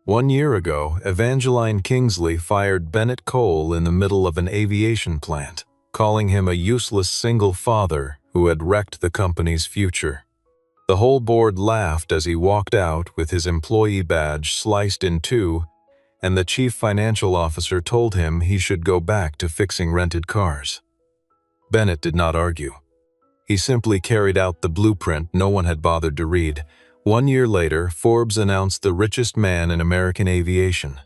1 year ago, Evangeline Kingsley fired Bennett Cole in the middle of an aviation plant, calling him a useless single father who had wrecked the company's future. The whole board laughed as he walked out with his employee badge sliced in two, and the chief financial officer told him he should go back to fixing rented cars. Bennett did not argue. He simply carried out the blueprint no one had bothered to read. 1 year later, Forbes announced the richest man in American aviation,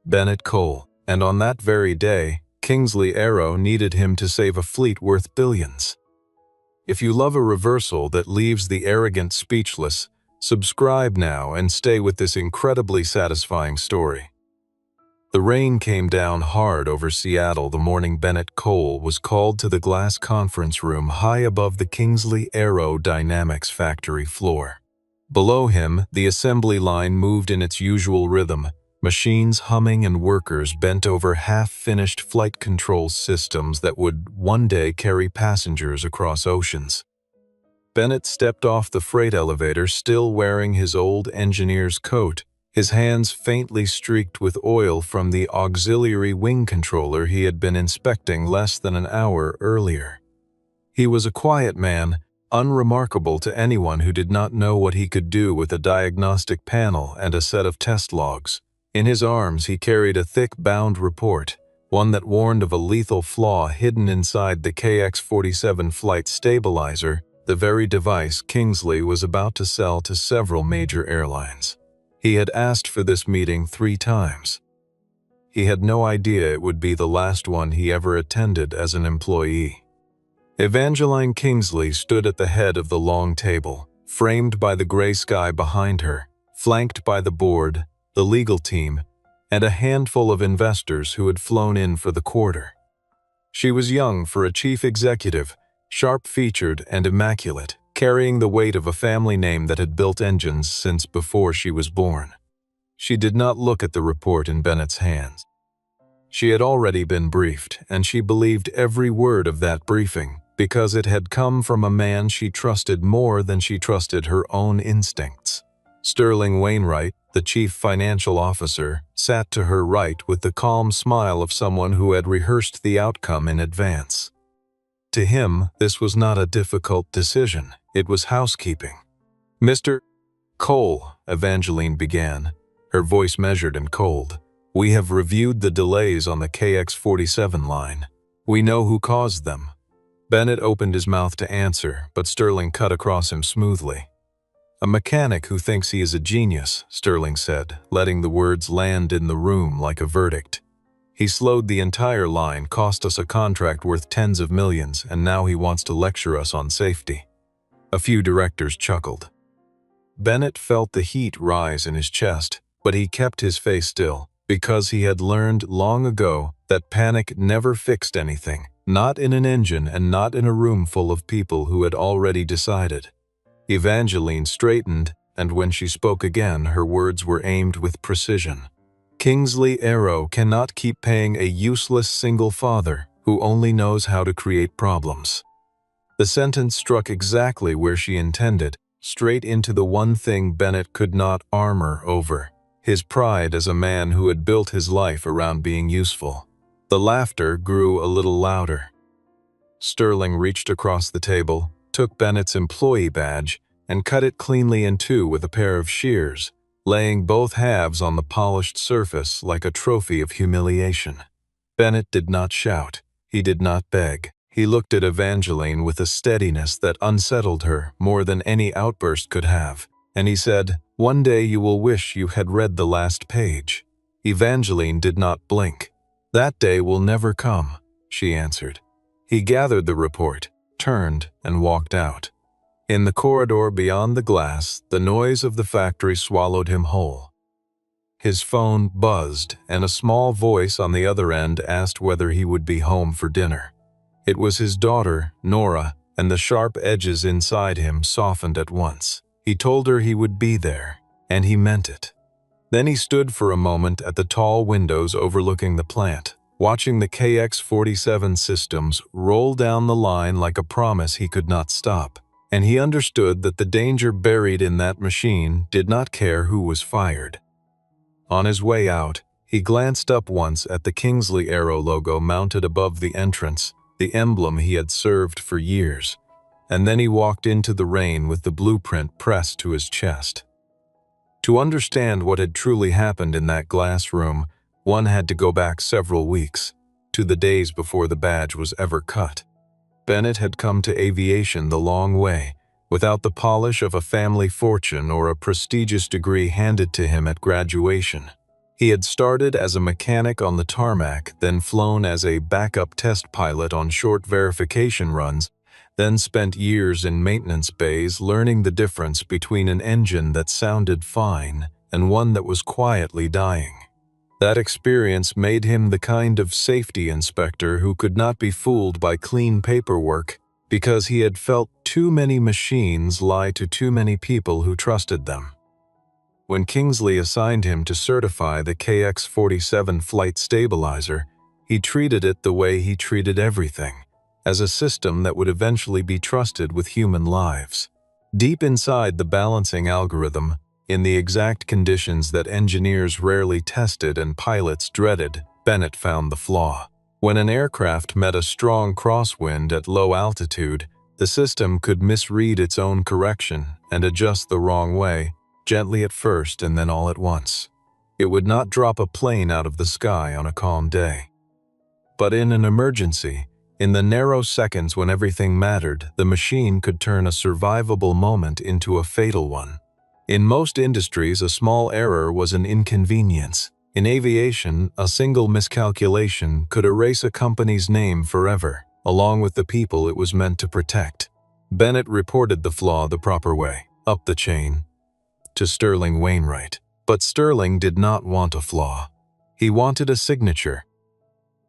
Bennett Cole, and on that very day, Kingsley Aero needed him to save a fleet worth billions. If you love a reversal that leaves the arrogant speechless, subscribe now and stay with this incredibly satisfying story. The rain came down hard over Seattle the morning Bennett Cole was called to the glass conference room high above the Kingsley Aerodynamics factory floor. Below him, the assembly line moved in its usual rhythm, machines humming and workers bent over half-finished flight control systems that would one day carry passengers across oceans. Bennett stepped off the freight elevator still wearing his old engineer's coat, his hands faintly streaked with oil from the auxiliary wing controller he had been inspecting less than an hour earlier. He was a quiet man, unremarkable to anyone who did not know what he could do with a diagnostic panel and a set of test logs. In his arms he carried a thick bound report, one that warned of a lethal flaw hidden inside the KX-47 flight stabilizer, the very device Kingsley was about to sell to several major airlines. He had asked for this meeting 3 times. He had no idea it would be the last one he ever attended as an employee. Evangeline Kingsley stood at the head of the long table, framed by the gray sky behind her, flanked by the board, the legal team, and a handful of investors who had flown in for the quarter. She was young for a chief executive, sharp-featured and immaculate, carrying the weight of a family name that had built engines since before she was born. She did not look at the report in Bennett's hands. She had already been briefed, and she believed every word of that briefing because it had come from a man she trusted more than she trusted her own instincts. Sterling Wainwright, the chief financial officer, sat to her right with the calm smile of someone who had rehearsed the outcome in advance. To him, this was not a difficult decision. It was housekeeping. "Mr. Cole," Evangeline began, her voice measured and cold, "we have reviewed the delays on the KX-47 line. We know who caused them." Bennett opened his mouth to answer, but Sterling cut across him smoothly. "A mechanic who thinks he is a genius," Sterling said, letting the words land in the room like a verdict. "He slowed the entire line, cost us a contract worth tens of millions, and now he wants to lecture us on safety." A few directors chuckled. Bennett felt the heat rise in his chest, but he kept his face still, because he had learned long ago that panic never fixed anything, not in an engine and not in a room full of people who had already decided. Evangeline straightened, and when she spoke again, her words were aimed with precision. "Kingsley Aero cannot keep paying a useless single father who only knows how to create problems." The sentence struck exactly where she intended, straight into the one thing Bennett could not armor over, his pride as a man who had built his life around being useful. The laughter grew a little louder. Sterling reached across the table, took Bennett's employee badge, and cut it cleanly in two with a pair of shears, laying both halves on the polished surface like a trophy of humiliation. Bennett did not shout. He did not beg. He looked at Evangeline with a steadiness that unsettled her more than any outburst could have, and he said, "One day you will wish you had read the last page." Evangeline did not blink. "That day will never come," she answered. He gathered the report, turned, and walked out. In the corridor beyond the glass, the noise of the factory swallowed him whole. His phone buzzed, and a small voice on the other end asked whether he would be home for dinner. It was his daughter, Nora, and the sharp edges inside him softened at once. He told her he would be there, and he meant it. Then he stood for a moment at the tall windows overlooking the plant, watching the KX-47 systems roll down the line like a promise he could not stop, and he understood that the danger buried in that machine did not care who was fired. On his way out, he glanced up once at the Kingsley Aero logo mounted above the entrance, the emblem he had served for years, and then he walked into the rain with the blueprint pressed to his chest. To understand what had truly happened in that glass room, one had to go back several weeks, to the days before the badge was ever cut. Bennett had come to aviation the long way, without the polish of a family fortune or a prestigious degree handed to him at graduation. He had started as a mechanic on the tarmac, then flown as a backup test pilot on short verification runs, then spent years in maintenance bays learning the difference between an engine that sounded fine and one that was quietly dying. That experience made him the kind of safety inspector who could not be fooled by clean paperwork because he had felt too many machines lie to too many people who trusted them. When Kingsley assigned him to certify the KX-47 flight stabilizer, he treated it the way he treated everything, as a system that would eventually be trusted with human lives. Deep inside the balancing algorithm, in the exact conditions that engineers rarely tested and pilots dreaded, Bennett found the flaw. When an aircraft met a strong crosswind at low altitude, the system could misread its own correction and adjust the wrong way, gently at first and then all at once. It would not drop a plane out of the sky on a calm day. But in an emergency, in the narrow seconds when everything mattered, the machine could turn a survivable moment into a fatal one. In most industries, a small error was an inconvenience. In aviation, a single miscalculation could erase a company's name forever, along with the people it was meant to protect. Bennett reported the flaw the proper way, up the chain, to Sterling Wainwright. But Sterling did not want a flaw. He wanted a signature.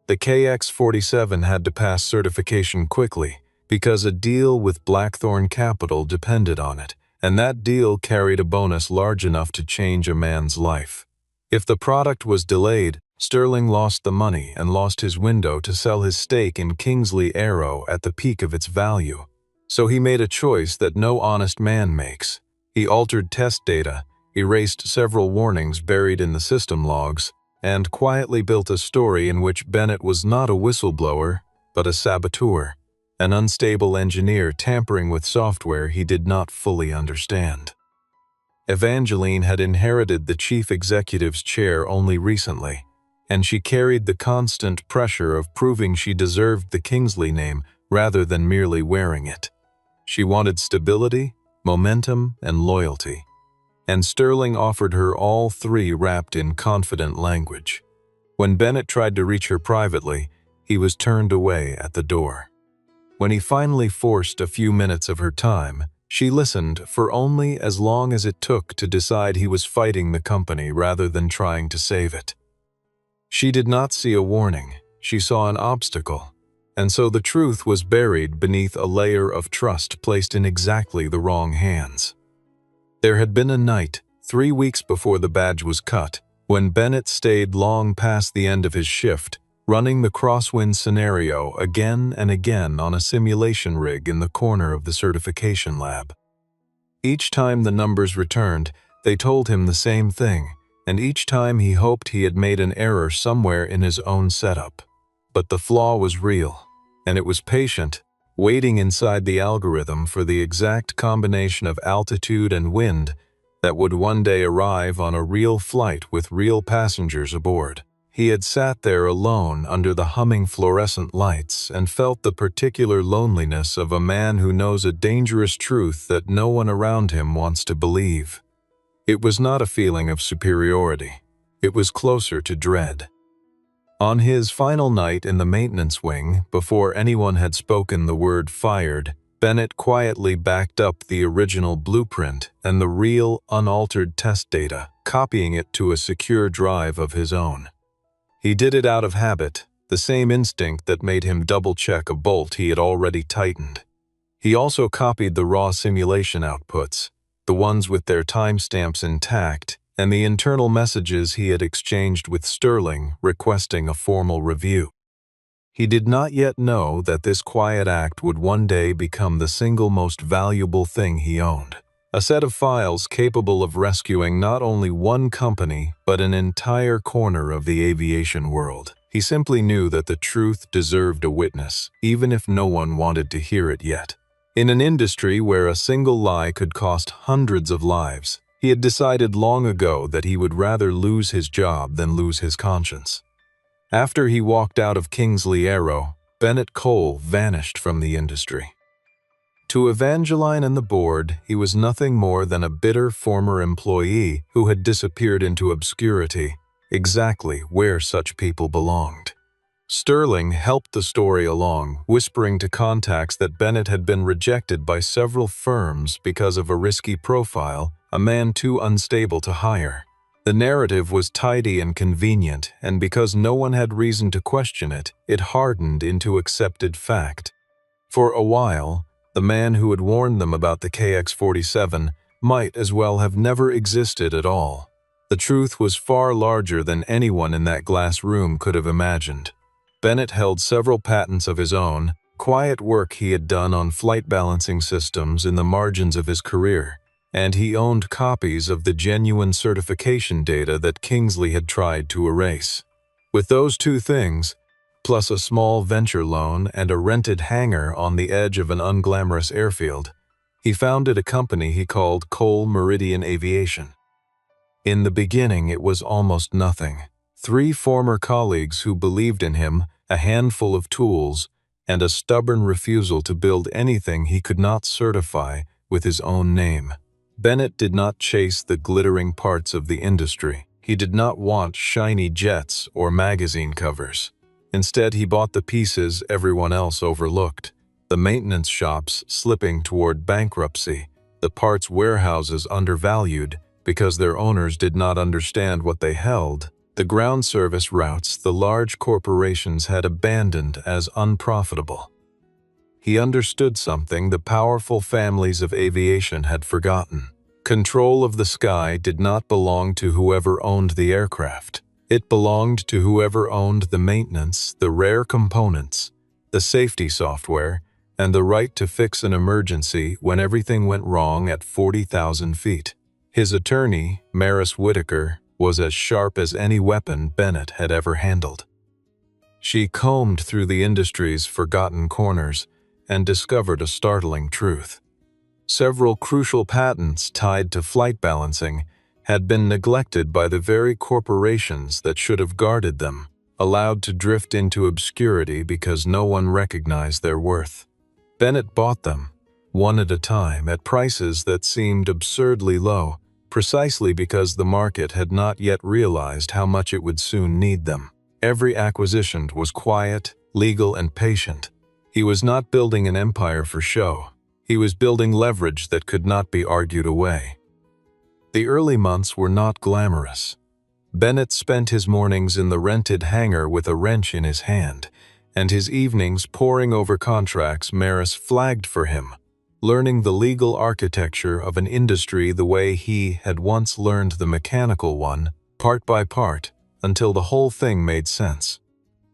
The KX-47 had to pass certification quickly because a deal with Blackthorn Capital depended on it, and that deal carried a bonus large enough to change a man's life. If the product was delayed, Sterling lost the money and lost his window to sell his stake in Kingsley Aero at the peak of its value. So he made a choice that no honest man makes. He altered test data, erased several warnings buried in the system logs, and quietly built a story in which Bennett was not a whistleblower, but a saboteur, an unstable engineer tampering with software he did not fully understand. Evangeline had inherited the chief executive's chair only recently, and she carried the constant pressure of proving she deserved the Kingsley name rather than merely wearing it. She wanted stability, momentum, and loyalty, and Sterling offered her all three wrapped in confident language. When Bennett tried to reach her privately, he was turned away at the door. When he finally forced a few minutes of her time, she listened for only as long as it took to decide he was fighting the company rather than trying to save it. She did not see a warning, she saw an obstacle, and so the truth was buried beneath a layer of trust placed in exactly the wrong hands. There had been a night, 3 weeks before the badge was cut, when Bennett stayed long past the end of his shift, running the crosswind scenario again and again on a simulation rig in the corner of the certification lab. Each time the numbers returned, they told him the same thing, and each time he hoped he had made an error somewhere in his own setup. But the flaw was real, and it was patient, waiting inside the algorithm for the exact combination of altitude and wind that would one day arrive on a real flight with real passengers aboard. He had sat there alone under the humming fluorescent lights and felt the particular loneliness of a man who knows a dangerous truth that no one around him wants to believe. It was not a feeling of superiority. It was closer to dread. On his final night in the maintenance wing, before anyone had spoken the word fired, Bennett quietly backed up the original blueprint and the real, unaltered test data, copying it to a secure drive of his own. He did it out of habit, the same instinct that made him double-check a bolt he had already tightened. He also copied the raw simulation outputs, the ones with their timestamps intact, and the internal messages he had exchanged with Sterling requesting a formal review. He did not yet know that this quiet act would one day become the single most valuable thing he owned. A set of files capable of rescuing not only one company, but an entire corner of the aviation world. He simply knew that the truth deserved a witness, even if no one wanted to hear it yet. In an industry where a single lie could cost hundreds of lives, he had decided long ago that he would rather lose his job than lose his conscience. After he walked out of Kingsley Aero, Bennett Cole vanished from the industry. To Evangeline and the board, he was nothing more than a bitter former employee who had disappeared into obscurity, exactly where such people belonged. Sterling helped the story along, whispering to contacts that Bennett had been rejected by several firms because of a risky profile, a man too unstable to hire. The narrative was tidy and convenient, and because no one had reason to question it, it hardened into accepted fact. For a while, the man who had warned them about the KX-47 might as well have never existed at all. The truth was far larger than anyone in that glass room could have imagined. Bennett held several patents of his own, quiet work he had done on flight balancing systems in the margins of his career, and he owned copies of the genuine certification data that Kingsley had tried to erase. With those two things, plus a small venture loan and a rented hangar on the edge of an unglamorous airfield, he founded a company he called Cole Meridian Aviation. In the beginning, it was almost nothing. 3 former colleagues who believed in him, a handful of tools, and a stubborn refusal to build anything he could not certify with his own name. Bennett did not chase the glittering parts of the industry. He did not want shiny jets or magazine covers. Instead, he bought the pieces everyone else overlooked: the maintenance shops slipping toward bankruptcy, the parts warehouses undervalued because their owners did not understand what they held, the ground service routes the large corporations had abandoned as unprofitable. He understood something the powerful families of aviation had forgotten. Control of the sky did not belong to whoever owned the aircraft. It belonged to whoever owned the maintenance, the rare components, the safety software, and the right to fix an emergency when everything went wrong at 40,000 feet. His attorney, Maris Whitaker, was as sharp as any weapon Bennett had ever handled. She combed through the industry's forgotten corners and discovered a startling truth. Several crucial patents tied to flight balancing had been neglected by the very corporations that should have guarded them, allowed to drift into obscurity because no one recognized their worth. Bennett bought them, one at a time, at prices that seemed absurdly low, precisely because the market had not yet realized how much it would soon need them. Every acquisition was quiet, legal, and patient. He was not building an empire for show. He was building leverage that could not be argued away. The early months were not glamorous. Bennett spent his mornings in the rented hangar with a wrench in his hand, and his evenings poring over contracts Maris flagged for him, learning the legal architecture of an industry the way he had once learned the mechanical one, part by part, until the whole thing made sense.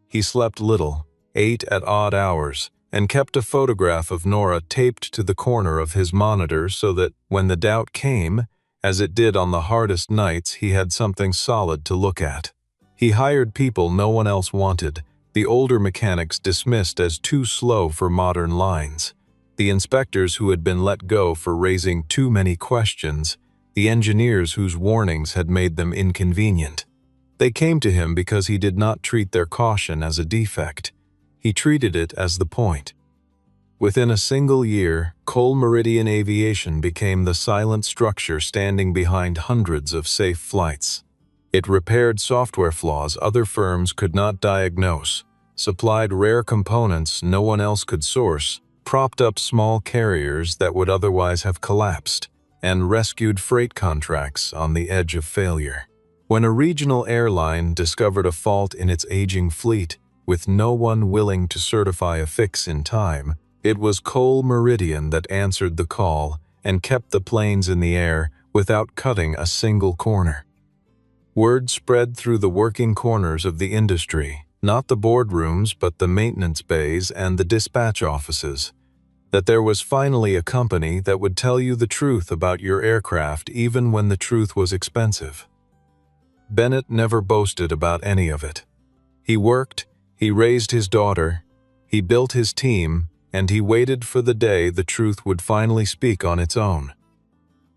He slept little, ate at odd hours, and kept a photograph of Nora taped to the corner of his monitor so that, when the doubt came, as it did on the hardest nights, he had something solid to look at. He hired people no one else wanted, the older mechanics dismissed as too slow for modern lines, the inspectors who had been let go for raising too many questions, the engineers whose warnings had made them inconvenient. They came to him because he did not treat their caution as a defect. He treated it as the point. Within a single year, Cole Meridian Aviation became the silent structure standing behind hundreds of safe flights. It repaired software flaws other firms could not diagnose, supplied rare components no one else could source, propped up small carriers that would otherwise have collapsed, and rescued freight contracts on the edge of failure. When a regional airline discovered a fault in its aging fleet, with no one willing to certify a fix in time, it was Cole Meridian that answered the call and kept the planes in the air without cutting a single corner. Word spread through the working corners of the industry, not the boardrooms but the maintenance bays and the dispatch offices. That there was finally a company that would tell you the truth about your aircraft even when the truth was expensive. Bennett never boasted about any of it. He worked, he raised his daughter, he built his team, and he waited for the day the truth would finally speak on its own.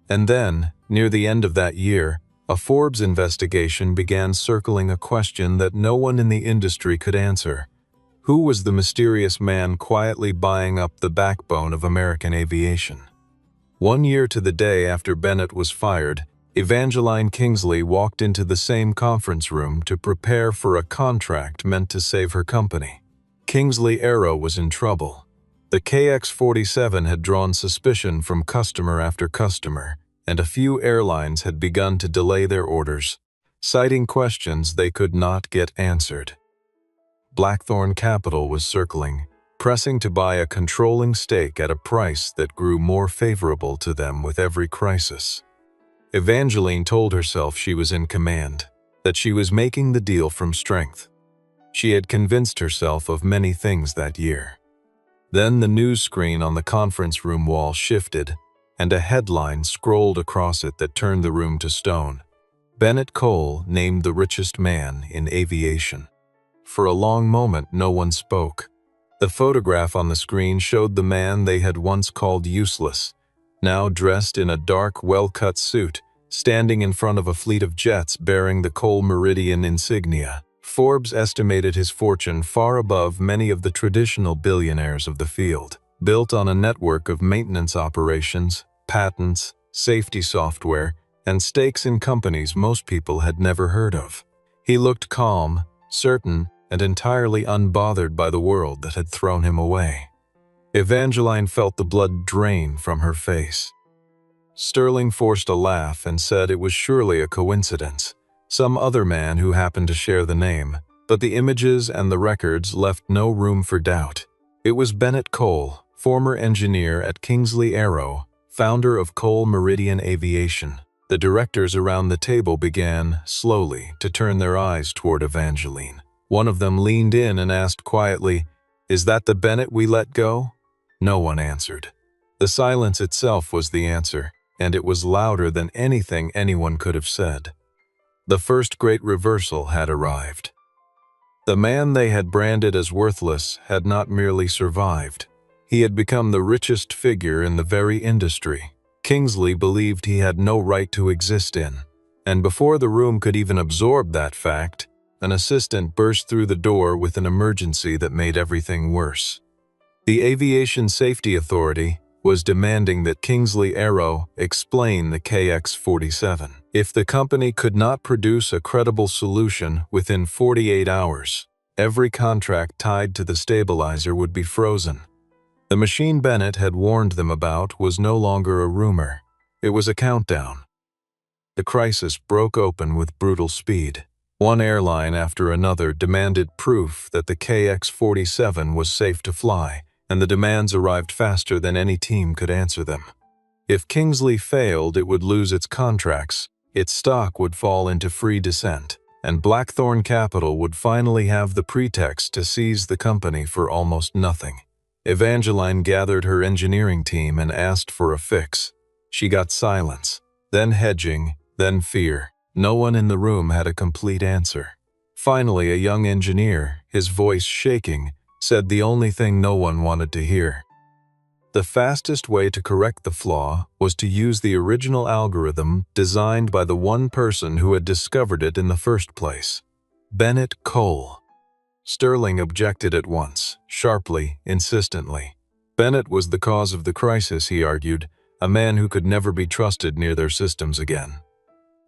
And then, near the end of that year, a Forbes investigation began circling a question that no one in the industry could answer. Who was the mysterious man quietly buying up the backbone of American aviation? 1 year to the day after Bennett was fired, Evangeline Kingsley walked into the same conference room to prepare for a contract meant to save her company. Kingsley Aero was in trouble. The KX-47 had drawn suspicion from customer after customer, and a few airlines had begun to delay their orders, citing questions they could not get answered. Blackthorn Capital was circling, pressing to buy a controlling stake at a price that grew more favorable to them with every crisis. Evangeline told herself she was in command, that she was making the deal from strength. She had convinced herself of many things that year. Then the news screen on the conference room wall shifted, and a headline scrolled across it that turned the room to stone. Bennett Cole named the richest man in aviation. For a long moment, no one spoke. The photograph on the screen showed the man they had once called useless, now dressed in a dark, well-cut suit, standing in front of a fleet of jets bearing the Cole Meridian insignia. Forbes estimated his fortune far above many of the traditional billionaires of the field, built on a network of maintenance operations, patents, safety software, and stakes in companies most people had never heard of. He looked calm, certain, and entirely unbothered by the world that had thrown him away. Evangeline felt the blood drain from her face. Sterling forced a laugh and said it was surely a coincidence, some other man who happened to share the name, but the images and the records left no room for doubt. It was Bennett Cole, former engineer at Kingsley Aero, founder of Cole Meridian Aviation. The directors around the table began, slowly, to turn their eyes toward Evangeline. One of them leaned in and asked quietly, "Is that the Bennett we let go?" No one answered. The silence itself was the answer, and it was louder than anything anyone could have said. The first great reversal had arrived. The man they had branded as worthless had not merely survived. He had become the richest figure in the very industry Kingsley believed he had no right to exist in. And before the room could even absorb that fact, an assistant burst through the door with an emergency that made everything worse. The Aviation Safety Authority was demanding that Kingsley Aero explain the KX-47. If the company could not produce a credible solution within 48 hours, every contract tied to the stabilizer would be frozen. The machine Bennett had warned them about was no longer a rumor. It was a countdown. The crisis broke open with brutal speed. One airline after another demanded proof that the KX-47 was safe to fly, and the demands arrived faster than any team could answer them. If Kingsley failed, it would lose its contracts, its stock would fall into free descent, and Blackthorn Capital would finally have the pretext to seize the company for almost nothing. Evangeline gathered her engineering team and asked for a fix. She got silence, then hedging, then fear. No one in the room had a complete answer. Finally, a young engineer, his voice shaking, said the only thing no one wanted to hear. The fastest way to correct the flaw was to use the original algorithm designed by the one person who had discovered it in the first place, Bennett Cole. Sterling objected at once, sharply, insistently. Bennett was the cause of the crisis, he argued, a man who could never be trusted near their systems again.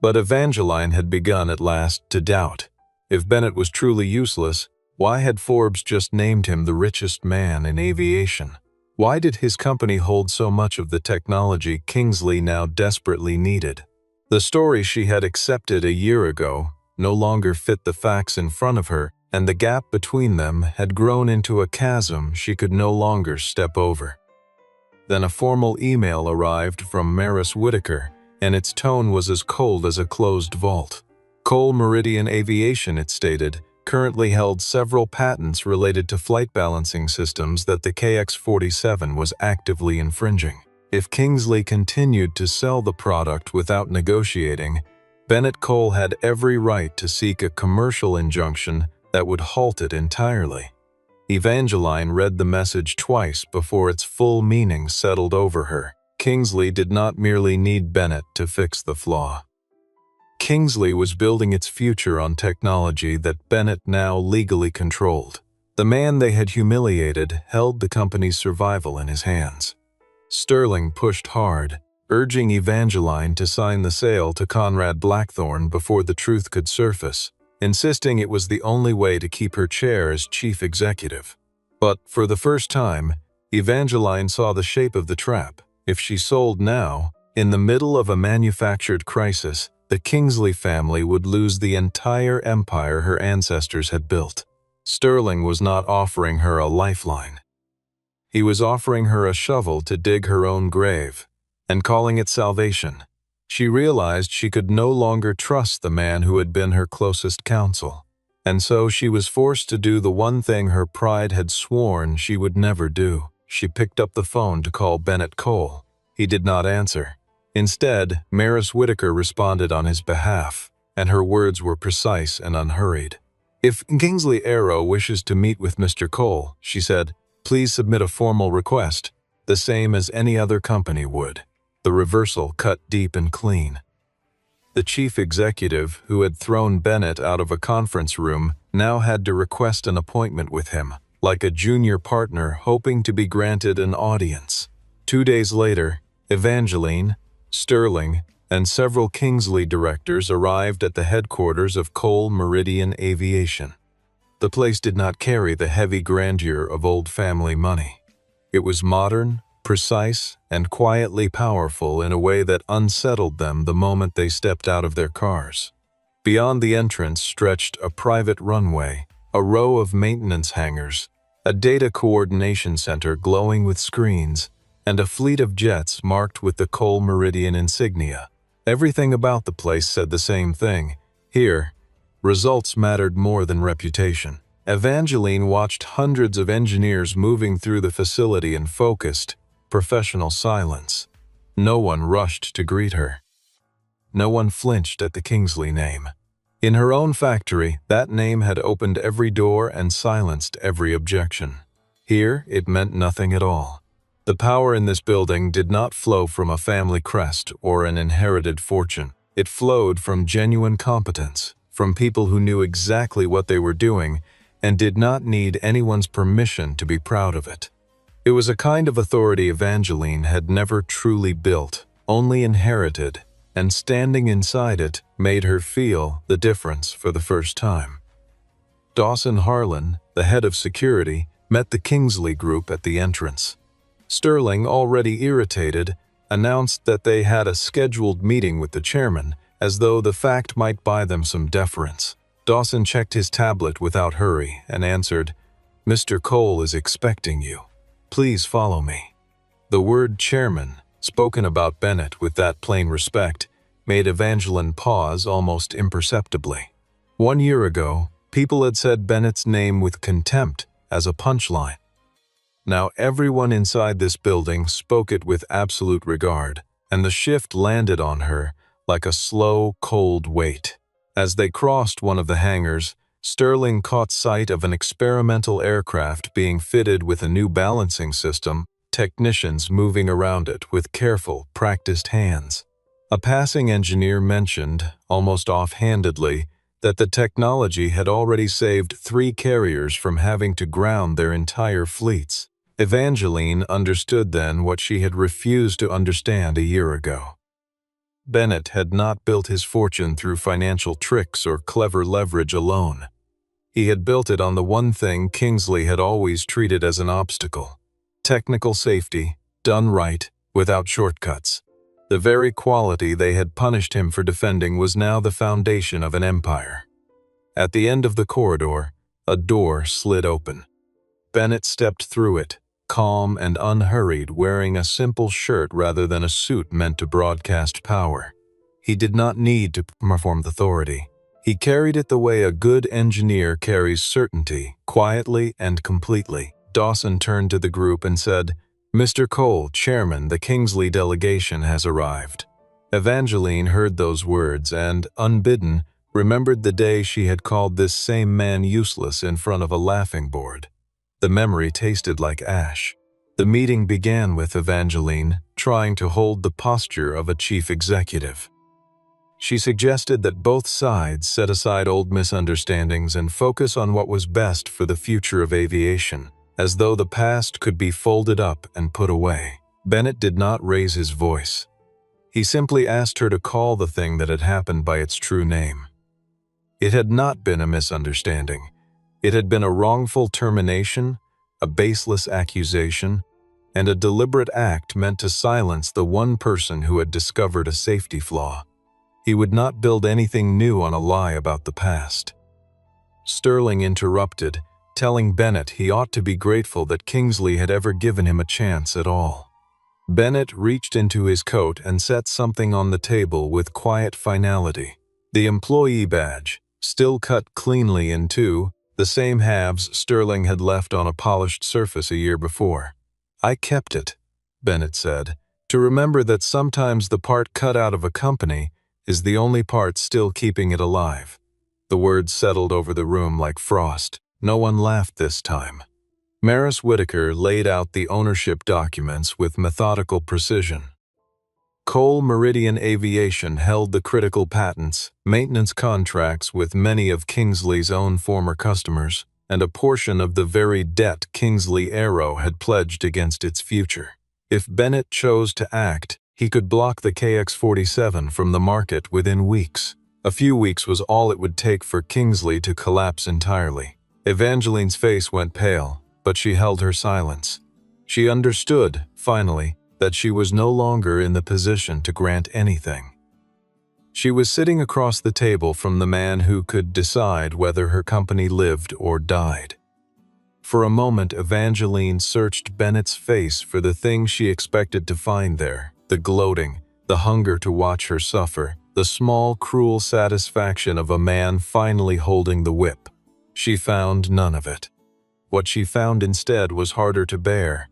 But Evangeline had begun at last to doubt. If Bennett was truly useless, why had Forbes just named him the richest man in aviation? Why did his company hold so much of the technology Kingsley now desperately needed? The story she had accepted a year ago no longer fit the facts in front of her, and the gap between them had grown into a chasm she could no longer step over. Then a formal email arrived from Maris Whitaker, and its tone was as cold as a closed vault. Cole Meridian Aviation, it stated, currently held several patents related to flight balancing systems that the KX-47 was actively infringing. If Kingsley continued to sell the product without negotiating, Bennett Cole had every right to seek a commercial injunction that would halt it entirely. Evangeline read the message twice before its full meaning settled over her. Kingsley did not merely need Bennett to fix the flaw. Kingsley was building its future on technology that Bennett now legally controlled. The man they had humiliated held the company's survival in his hands. Sterling pushed hard, urging Evangeline to sign the sale to Conrad Blackthorne before the truth could surface, insisting it was the only way to keep her chair as chief executive. But for the first time, Evangeline saw the shape of the trap. If she sold now, in the middle of a manufactured crisis, the Kingsley family would lose the entire empire her ancestors had built. Sterling was not offering her a lifeline. He was offering her a shovel to dig her own grave, and calling it salvation. She realized she could no longer trust the man who had been her closest counsel, and so she was forced to do the one thing her pride had sworn she would never do. She picked up the phone to call Bennett Cole. He did not answer. Instead, Maris Whitaker responded on his behalf, and her words were precise and unhurried. "If Kingsley Aero wishes to meet with Mr. Cole," she said, "please submit a formal request, the same as any other company would." The reversal cut deep and clean. The chief executive, who had thrown Bennett out of a conference room, now had to request an appointment with him, like a junior partner hoping to be granted an audience. 2 days later, Evangeline, Sterling, and several Kingsley directors arrived at the headquarters of Cole Meridian Aviation. The place did not carry the heavy grandeur of old family money. It was modern, precise, and quietly powerful in a way that unsettled them the moment they stepped out of their cars. Beyond the entrance stretched a private runway, a row of maintenance hangars, a data coordination center glowing with screens, and a fleet of jets marked with the Cole Meridian insignia. Everything about the place said the same thing. Here, results mattered more than reputation. Evangeline watched hundreds of engineers moving through the facility in focused, professional silence. No one rushed to greet her. No one flinched at the Kingsley name. In her own factory, that name had opened every door and silenced every objection. Here, it meant nothing at all. The power in this building did not flow from a family crest or an inherited fortune. It flowed from genuine competence, from people who knew exactly what they were doing and did not need anyone's permission to be proud of it. It was a kind of authority Evangeline had never truly built, only inherited, and standing inside it made her feel the difference for the first time. Dawson Harlan, the head of security, met the Kingsley group at the entrance. Sterling, already irritated, announced that they had a scheduled meeting with the chairman, as though the fact might buy them some deference. Dawson checked his tablet without hurry and answered, "Mr. Cole is expecting you. Please follow me." The word chairman, spoken about Bennett with that plain respect, made Evangeline pause almost imperceptibly. 1 year ago, people had said Bennett's name with contempt as a punchline. Now everyone inside this building spoke it with absolute regard, and the shift landed on her like a slow, cold weight. As they crossed one of the hangars, Sterling caught sight of an experimental aircraft being fitted with a new balancing system, technicians moving around it with careful, practiced hands. A passing engineer mentioned, almost offhandedly, that the technology had already saved 3 carriers from having to ground their entire fleets. Evangeline understood then what she had refused to understand a year ago. Bennett had not built his fortune through financial tricks or clever leverage alone. He had built it on the one thing Kingsley had always treated as an obstacle: technical safety, done right, without shortcuts. The very quality they had punished him for defending was now the foundation of an empire. At the end of the corridor, a door slid open. Bennett stepped through it, calm and unhurried, wearing a simple shirt rather than a suit meant to broadcast power. He did not need to perform authority. He carried it the way a good engineer carries certainty, quietly and completely. Dawson turned to the group and said, "Mr. Cole, Chairman, the Kingsley delegation has arrived." Evangeline heard those words and, unbidden, remembered the day she had called this same man useless in front of a laughing board. The memory tasted like ash. The meeting began with Evangeline trying to hold the posture of a chief executive. She suggested that both sides set aside old misunderstandings and focus on what was best for the future of aviation, as though the past could be folded up and put away. Bennett did not raise his voice. He simply asked her to call the thing that had happened by its true name. It had not been a misunderstanding. It had been a wrongful termination, a baseless accusation, and a deliberate act meant to silence the one person who had discovered a safety flaw. He would not build anything new on a lie about the past. Sterling interrupted, telling Bennett he ought to be grateful that Kingsley had ever given him a chance at all. Bennett reached into his coat and set something on the table with quiet finality. The employee badge, still cut cleanly in two, the same halves Sterling had left on a polished surface a year before. "I kept it," Bennett said, "to remember that sometimes the part cut out of a company is the only part still keeping it alive." The words settled over the room like frost. No one laughed this time. Maris Whitaker laid out the ownership documents with methodical precision. Cole Meridian Aviation held the critical patents, maintenance contracts with many of Kingsley's own former customers, and a portion of the very debt Kingsley Aero had pledged against its future. If Bennett chose to act, he could block the KX-47 from the market within weeks. A few weeks was all it would take for Kingsley to collapse entirely. Evangeline's face went pale, but she held her silence. She understood, finally, that she was no longer in the position to grant anything. She was sitting across the table from the man who could decide whether her company lived or died. For a moment, Evangeline searched Bennett's face for the thing she expected to find there: the gloating, the hunger to watch her suffer, the small, cruel satisfaction of a man finally holding the whip. She found none of it. What she found instead was harder to bear,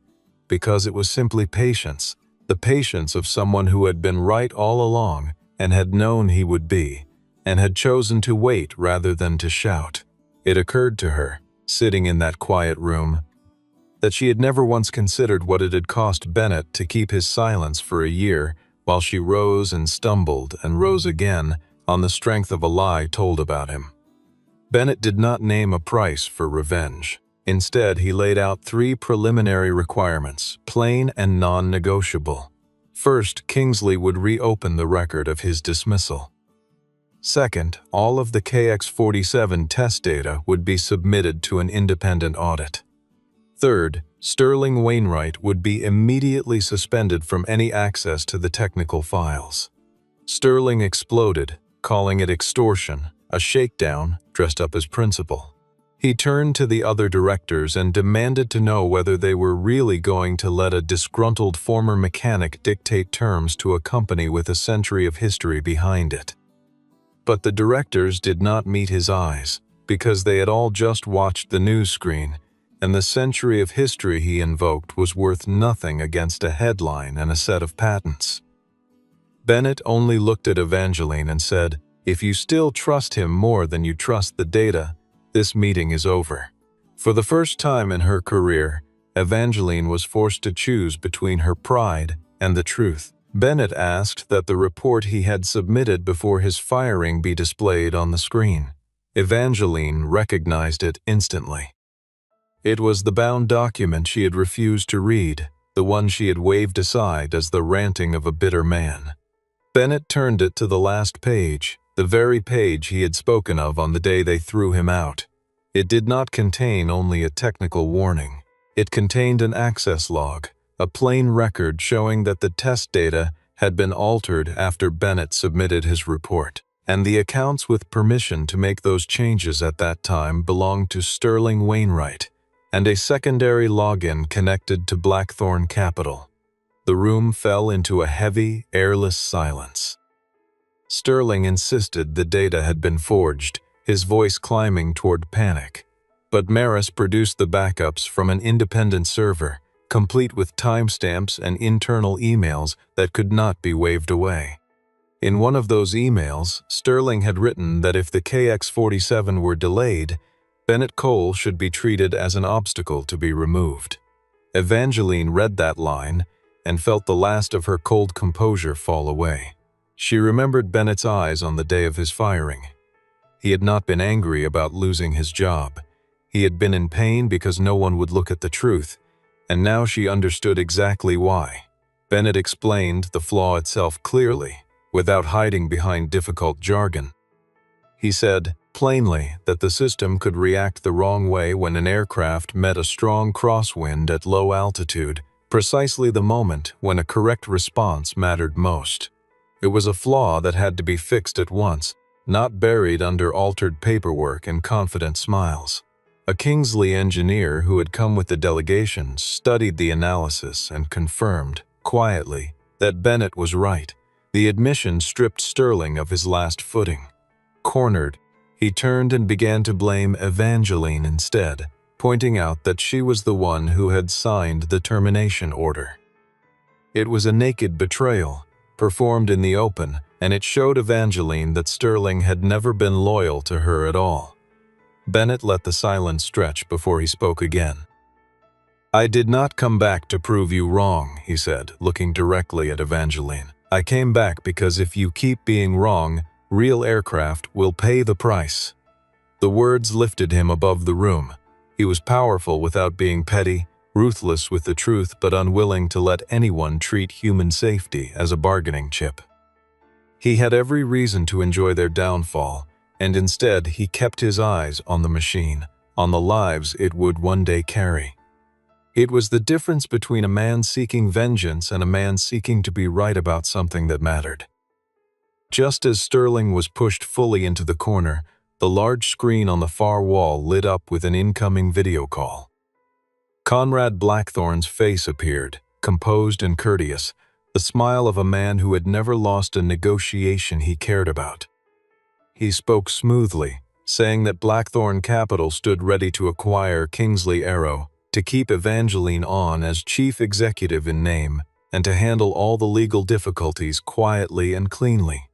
because it was simply patience, the patience of someone who had been right all along and had known he would be, and had chosen to wait rather than to shout. It occurred to her, sitting in that quiet room, that she had never once considered what it had cost Bennett to keep his silence for a year while she rose and stumbled and rose again on the strength of a lie told about him. Bennett did not name a price for revenge. Instead, he laid out 3 preliminary requirements, plain and non-negotiable. First, Kingsley would reopen the record of his dismissal. Second, all of the KX-47 test data would be submitted to an independent audit. Third, Sterling Wainwright would be immediately suspended from any access to the technical files. Sterling exploded, calling it extortion, a shakedown dressed up as principal. He turned to the other directors and demanded to know whether they were really going to let a disgruntled former mechanic dictate terms to a company with a century of history behind it. But the directors did not meet his eyes, because they had all just watched the news screen, and the century of history he invoked was worth nothing against a headline and a set of patents. Bennett only looked at Evangeline and said, "If you still trust him more than you trust the data, this meeting is over." For the first time in her career, Evangeline was forced to choose between her pride and the truth. Bennett asked that the report he had submitted before his firing be displayed on the screen. Evangeline recognized it instantly. It was the bound document she had refused to read, the one she had waved aside as the ranting of a bitter man. Bennett turned it to the last page, the very page he had spoken of on the day they threw him out. It did not contain only a technical warning. It contained an access log, a plain record showing that the test data had been altered after Bennett submitted his report, and the accounts with permission to make those changes at that time belonged to Sterling Wainwright, and a secondary login connected to Blackthorn Capital. The room fell into a heavy, airless silence. Sterling insisted the data had been forged, his voice climbing toward panic. But Maris produced the backups from an independent server, complete with timestamps and internal emails that could not be waved away. In one of those emails, Sterling had written that if the KX-47 were delayed, Bennett Cole should be treated as an obstacle to be removed. Evangeline read that line and felt the last of her cold composure fall away. She remembered Bennett's eyes on the day of his firing. He had not been angry about losing his job. He had been in pain because no one would look at the truth, and now she understood exactly why. Bennett explained the flaw itself clearly, without hiding behind difficult jargon. He said, plainly, that the system could react the wrong way when an aircraft met a strong crosswind at low altitude, precisely the moment when a correct response mattered most. It was a flaw that had to be fixed at once, not buried under altered paperwork and confident smiles. A Kingsley engineer who had come with the delegation studied the analysis and confirmed, quietly, that Bennett was right. The admission stripped Sterling of his last footing. Cornered, he turned and began to blame Evangeline instead, pointing out that she was the one who had signed the termination order. It was a naked betrayal, performed in the open, and it showed Evangeline that Sterling had never been loyal to her at all. Bennett let the silence stretch before he spoke again. "I did not come back to prove you wrong," he said, looking directly at Evangeline. "I came back because if you keep being wrong, real aircraft will pay the price." The words lifted him above the room. He was powerful without being petty, ruthless with the truth but unwilling to let anyone treat human safety as a bargaining chip. He had every reason to enjoy their downfall, and instead he kept his eyes on the machine, on the lives it would one day carry. It was the difference between a man seeking vengeance and a man seeking to be right about something that mattered. Just as Sterling was pushed fully into the corner, the large screen on the far wall lit up with an incoming video call. Conrad Blackthorne's face appeared, composed and courteous, the smile of a man who had never lost a negotiation he cared about. He spoke smoothly, saying that Blackthorne Capital stood ready to acquire Kingsley Aero, to keep Evangeline on as chief executive in name, and to handle all the legal difficulties quietly and cleanly.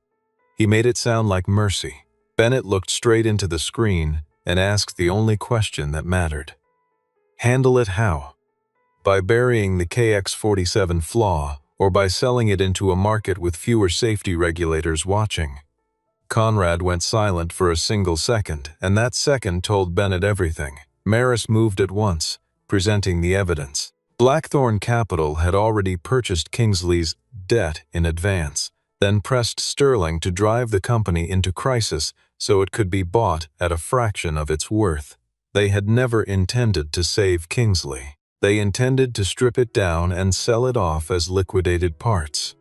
He made it sound like mercy. Bennett looked straight into the screen and asked the only question that mattered. Handle it how? By burying the KX-47 flaw, or by selling it into a market with fewer safety regulators watching? Conrad went silent for a single second, and that second told Bennett everything. Maris moved at once, presenting the evidence. Blackthorne Capital had already purchased Kingsley's debt in advance, then pressed Sterling to drive the company into crisis so it could be bought at a fraction of its worth. They had never intended to save Kingsley. They intended to strip it down and sell it off as liquidated parts.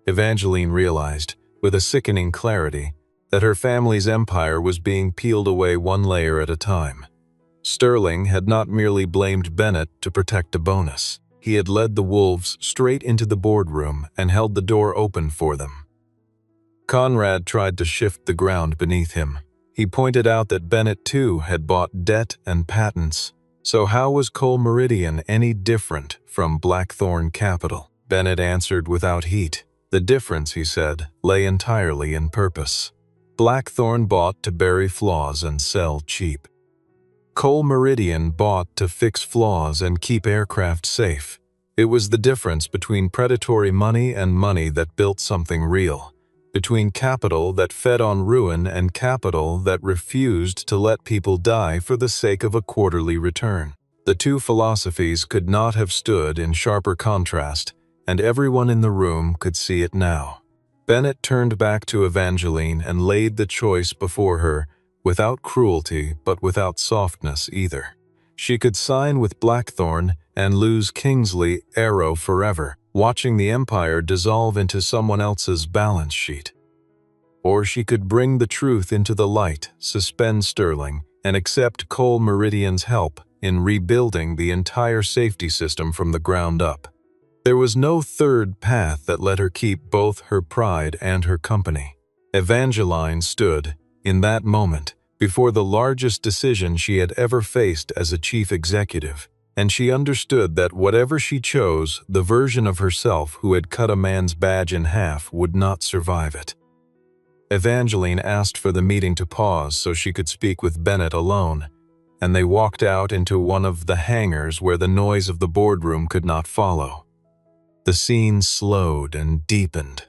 Evangeline realized, with a sickening clarity, that her family's empire was being peeled away one layer at a time. Sterling had not merely blamed Bennett to protect a bonus. He had led the wolves straight into the boardroom and held the door open for them. Conrad tried to shift the ground beneath him. He pointed out that Bennett too had bought debt and patents. So how was Cole Meridian any different from Blackthorne Capital? Bennett answered without heat. The difference, he said, lay entirely in purpose. Blackthorne bought to bury flaws and sell cheap. Cole Meridian bought to fix flaws and keep aircraft safe. It was the difference between predatory money and money that built something real, between capital that fed on ruin and capital that refused to let people die for the sake of a quarterly return. The two philosophies could not have stood in sharper contrast, and everyone in the room could see it now. Bennett turned back to Evangeline and laid the choice before her, without cruelty but without softness either. She could sign with Blackthorne and lose Kingsley Aero forever, watching the empire dissolve into someone else's balance sheet. Or she could bring the truth into the light, suspend Sterling, and accept Cole Meridian's help in rebuilding the entire safety system from the ground up. There was no third path that let her keep both her pride and her company. Evangeline stood, in that moment, before the largest decision she had ever faced as a chief executive, and she understood that whatever she chose, the version of herself who had cut a man's badge in half would not survive it. Evangeline asked for the meeting to pause so she could speak with Bennett alone, and they walked out into one of the hangars where the noise of the boardroom could not follow. The scene slowed and deepened.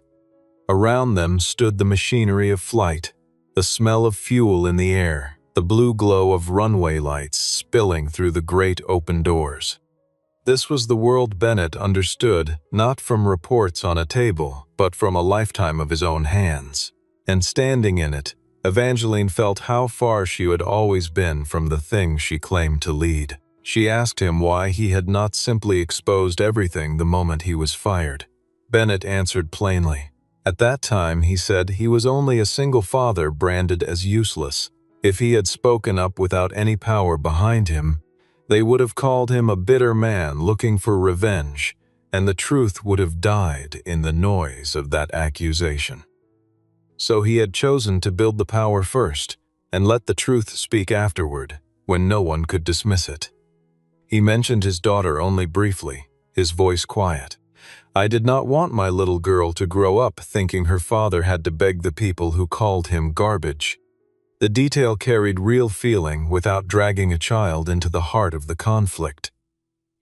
Around them stood the machinery of flight, the smell of fuel in the air, the blue glow of runway lights spilling through the great open doors. This was the world Bennett understood, not from reports on a table, but from a lifetime of his own hands. And standing in it, Evangeline felt how far she had always been from the thing she claimed to lead. She asked him why he had not simply exposed everything the moment he was fired. Bennett answered plainly. At that time, he said, he was only a single father branded as useless. If he had spoken up without any power behind him, they would have called him a bitter man looking for revenge, and the truth would have died in the noise of that accusation. So he had chosen to build the power first, and let the truth speak afterward, when no one could dismiss it. He mentioned his daughter only briefly, his voice quiet. I did not want my little girl to grow up thinking her father had to beg the people who called him garbage. The detail carried real feeling without dragging a child into the heart of the conflict.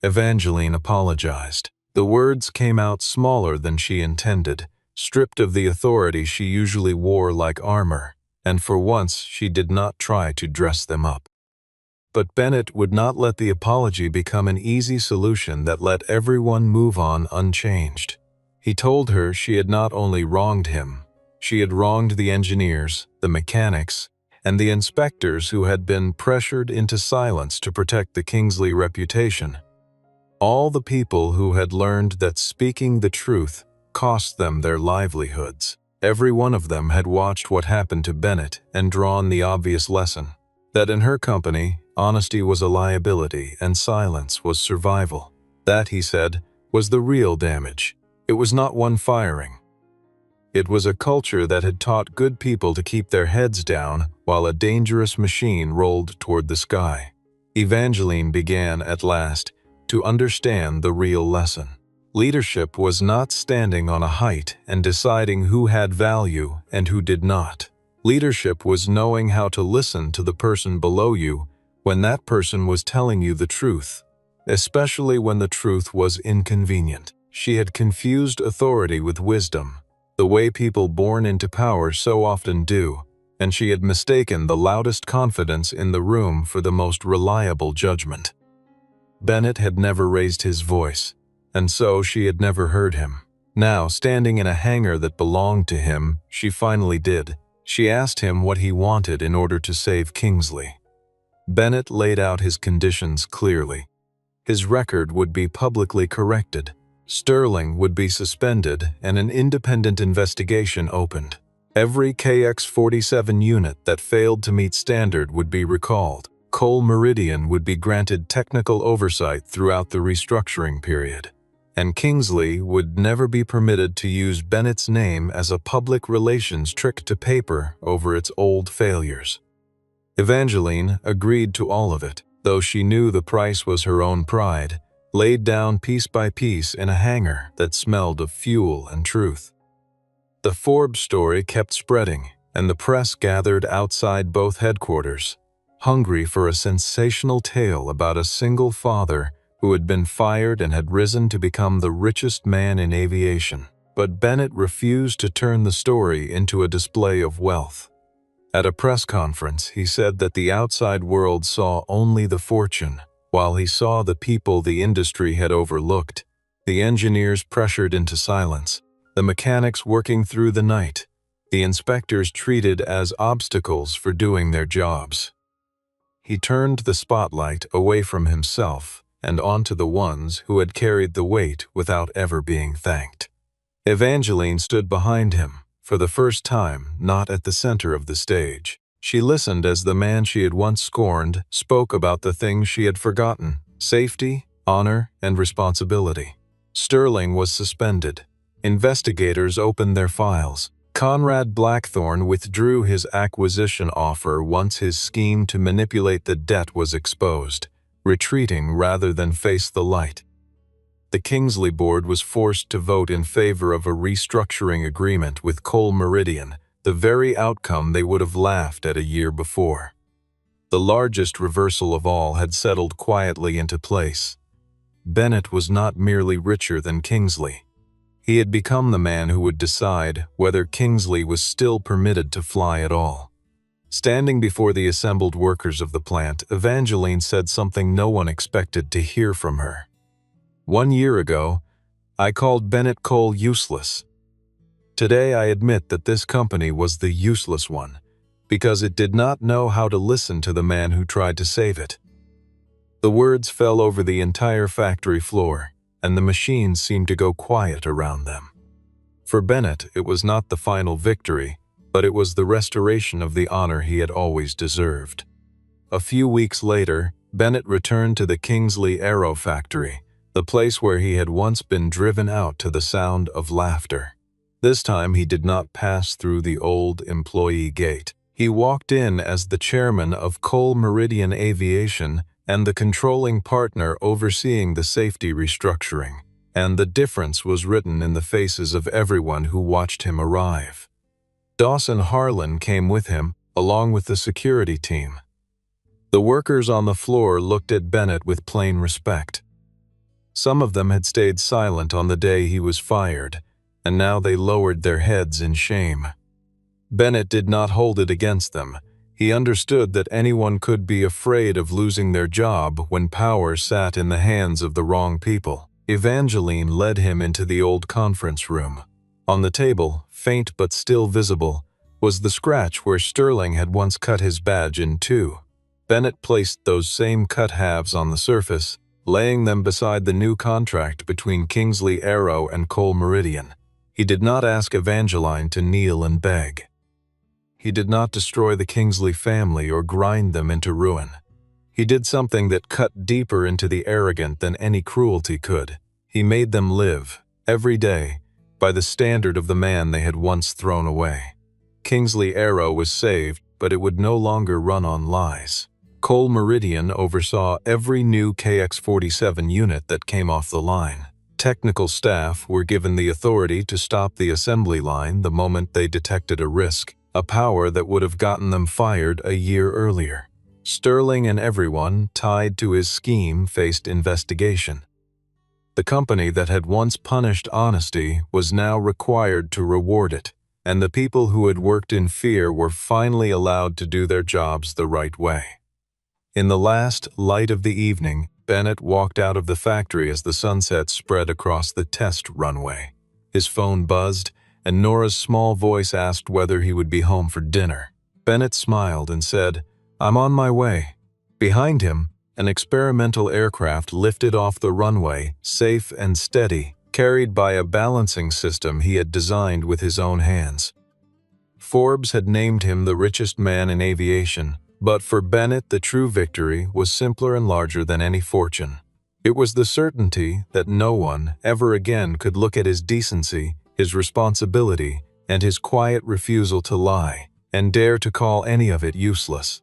Evangeline apologized. The words came out smaller than she intended, stripped of the authority she usually wore like armor, and for once she did not try to dress them up. But Bennett would not let the apology become an easy solution that let everyone move on unchanged. He told her she had not only wronged him, she had wronged the engineers, the mechanics, and the inspectors who had been pressured into silence to protect the Kingsley reputation. All the people who had learned that speaking the truth cost them their livelihoods. Every one of them had watched what happened to Bennett and drawn the obvious lesson, that in her company, honesty was a liability and silence was survival. That, he said, was the real damage. It was not one firing. It was a culture that had taught good people to keep their heads down while a dangerous machine rolled toward the sky. Evangeline began, at last, to understand the real lesson. Leadership was not standing on a height and deciding who had value and who did not. Leadership was knowing how to listen to the person below you when that person was telling you the truth, especially when the truth was inconvenient. She had confused authority with wisdom, the way people born into power so often do, and she had mistaken the loudest confidence in the room for the most reliable judgment. Bennett had never raised his voice, and so she had never heard him. Now, standing in a hangar that belonged to him, she finally did. She asked him what he wanted in order to save Kingsley. Bennett laid out his conditions clearly. His record would be publicly corrected. Sterling would be suspended and an independent investigation opened. Every KX-47 unit that failed to meet standard would be recalled. Cole Meridian would be granted technical oversight throughout the restructuring period. And Kingsley would never be permitted to use Bennett's name as a public relations trick to paper over its old failures. Evangeline agreed to all of it, though she knew the price was her own pride, laid down piece by piece in a hangar that smelled of fuel and truth. The Forbes story kept spreading, and the press gathered outside both headquarters, hungry for a sensational tale about a single father who had been fired and had risen to become the richest man in aviation. But Bennett refused to turn the story into a display of wealth. At a press conference, he said that the outside world saw only the fortune, while he saw the people the industry had overlooked, the engineers pressured into silence, the mechanics working through the night, the inspectors treated as obstacles for doing their jobs. He turned the spotlight away from himself and onto the ones who had carried the weight without ever being thanked. Evangeline stood behind him, for the first time not at the center of the stage. She listened as the man she had once scorned spoke about the things she had forgotten: safety, honor, and responsibility. Sterling was suspended. Investigators opened their files. Conrad Blackthorne withdrew his acquisition offer once his scheme to manipulate the debt was exposed, retreating rather than face the light. The Kingsley board was forced to vote in favor of a restructuring agreement with Coal Meridian, the very outcome they would have laughed at a year before. The largest reversal of all had settled quietly into place. Bennett was not merely richer than Kingsley. He had become the man who would decide whether Kingsley was still permitted to fly at all. Standing before the assembled workers of the plant, Evangeline said something no one expected to hear from her. 1 year ago, I called Bennett Coal useless. Today I admit that this company was the useless one, because it did not know how to listen to the man who tried to save it. The words fell over the entire factory floor, and the machines seemed to go quiet around them. For Bennett, it was not the final victory, but it was the restoration of the honor he had always deserved. A few weeks later, Bennett returned to the Kingsley Aero factory, the place where he had once been driven out to the sound of laughter. This time he did not pass through the old employee gate. He walked in as the chairman of Coal Meridian Aviation and the controlling partner overseeing the safety restructuring, and the difference was written in the faces of everyone who watched him arrive. Dawson Harlan came with him, along with the security team. The workers on the floor looked at Bennett with plain respect. Some of them had stayed silent on the day he was fired, and now they lowered their heads in shame. Bennett did not hold it against them. He understood that anyone could be afraid of losing their job when power sat in the hands of the wrong people. Evangeline led him into the old conference room. On the table, faint but still visible, was the scratch where Sterling had once cut his badge in two. Bennett placed those same cut halves on the surface, laying them beside the new contract between Kingsley Aero and Coal Meridian. He did not ask Evangeline to kneel and beg. He did not destroy the Kingsley family or grind them into ruin. He did something that cut deeper into the arrogant than any cruelty could. He made them live, every day, by the standard of the man they had once thrown away. Kingsley Aero was saved, but it would no longer run on lies. Coal Meridian oversaw every new KX-47 unit that came off the line. Technical staff were given the authority to stop the assembly line the moment they detected a risk, a power that would have gotten them fired a year earlier. Sterling and everyone tied to his scheme faced investigation. The company that had once punished honesty was now required to reward it, and the people who had worked in fear were finally allowed to do their jobs the right way. In the last light of the evening, Bennett walked out of the factory as the sunset spread across the test runway. His phone buzzed, and Nora's small voice asked whether he would be home for dinner. Bennett smiled and said, "I'm on my way." Behind him, an experimental aircraft lifted off the runway, safe and steady, carried by a balancing system he had designed with his own hands. Forbes had named him the richest man in aviation, but for Bennett the true victory was simpler and larger than any fortune. It was the certainty that no one ever again could look at his decency, his responsibility, and his quiet refusal to lie, and dare to call any of it useless.